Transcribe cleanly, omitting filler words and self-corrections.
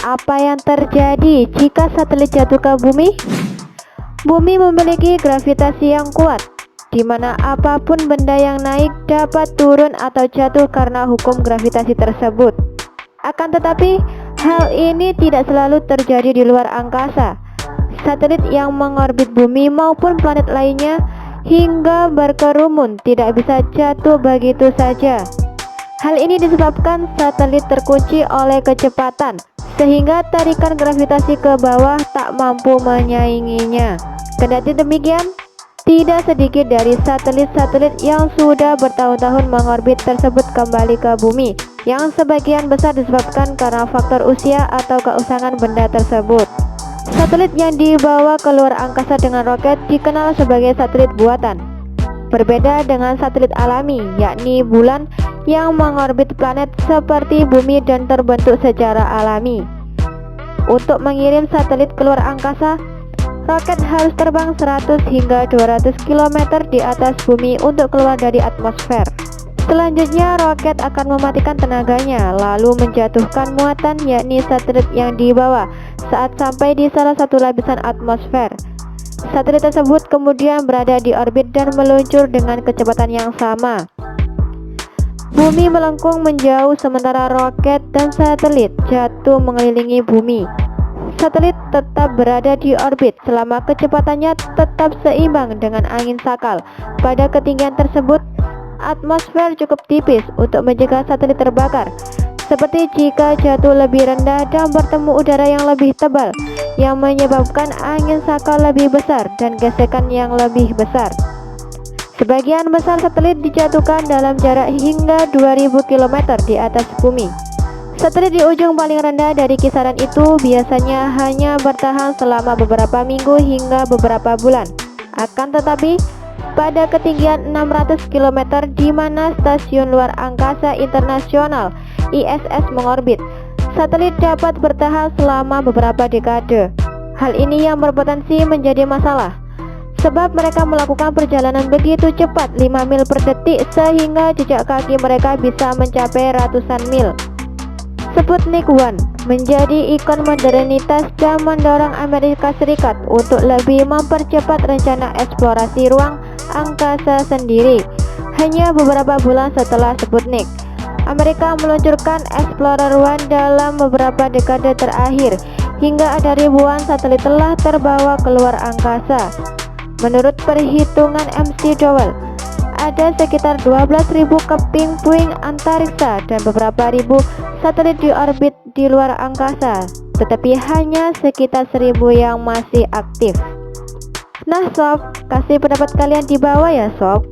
apa yang terjadi jika satelit jatuh ke bumi? Bumi memiliki gravitasi yang kuat, di mana apapun benda yang naik dapat turun atau jatuh karena hukum gravitasi tersebut. Akan tetapi, hal ini tidak selalu terjadi di luar angkasa. Satelit yang mengorbit bumi maupun planet lainnya hingga berkerumun tidak bisa jatuh begitu saja. Hal ini disebabkan satelit terkunci oleh kecepatan, sehingga tarikan gravitasi ke bawah tak mampu menyainginya. Kendati demikian, tidak sedikit dari satelit-satelit yang sudah bertahun-tahun mengorbit tersebut kembali ke bumi, yang sebagian besar disebabkan karena faktor usia atau keusangan benda tersebut. Satelit yang dibawa ke luar angkasa dengan roket dikenal sebagai satelit buatan. Berbeda dengan satelit alami, yakni bulan yang mengorbit planet seperti bumi dan terbentuk secara alami. Untuk mengirim satelit ke luar angkasa, roket harus terbang 100 hingga 200 km di atas bumi untuk keluar dari atmosfer. Selanjutnya, roket akan mematikan tenaganya, lalu menjatuhkan muatan yakni satelit yang dibawa saat sampai di salah satu lapisan atmosfer. Satelit tersebut kemudian berada di orbit dan meluncur dengan kecepatan yang sama. Bumi melengkung menjauh sementara roket dan satelit jatuh mengelilingi bumi. Satelit tetap berada di orbit selama kecepatannya tetap seimbang dengan angin sakal. Pada ketinggian tersebut, atmosfer cukup tipis untuk mencegah satelit terbakar, seperti jika jatuh lebih rendah dan bertemu udara yang lebih tebal, yang menyebabkan angin sakal lebih besar dan gesekan yang lebih besar. Sebagian besar satelit dijatuhkan dalam jarak hingga 2000 km di atas bumi. Satelit di ujung paling rendah dari kisaran itu biasanya hanya bertahan selama beberapa minggu hingga beberapa bulan. Akan tetapi, pada ketinggian 600 km di mana Stasiun Luar Angkasa Internasional ISS mengorbit, satelit dapat bertahan selama beberapa dekade. Hal ini yang berpotensi menjadi masalah, sebab mereka melakukan perjalanan begitu cepat 5 mil per detik sehingga jejak kaki mereka bisa mencapai ratusan mil. Sputnik 1 menjadi ikon modernitas dan mendorong Amerika Serikat untuk lebih mempercepat rencana eksplorasi ruang angkasa sendiri. Hanya beberapa bulan setelah Sputnik, Amerika meluncurkan Explorer 1 dalam beberapa dekade terakhir, hingga ada ribuan satelit telah terbawa keluar angkasa. Menurut perhitungan McDowell, ada sekitar 12.000 keping puing antariksa dan beberapa ribu satelit di orbit di luar angkasa, tetapi hanya sekitar 1.000 yang masih aktif. Nah sob, kasih pendapat kalian di bawah ya sob.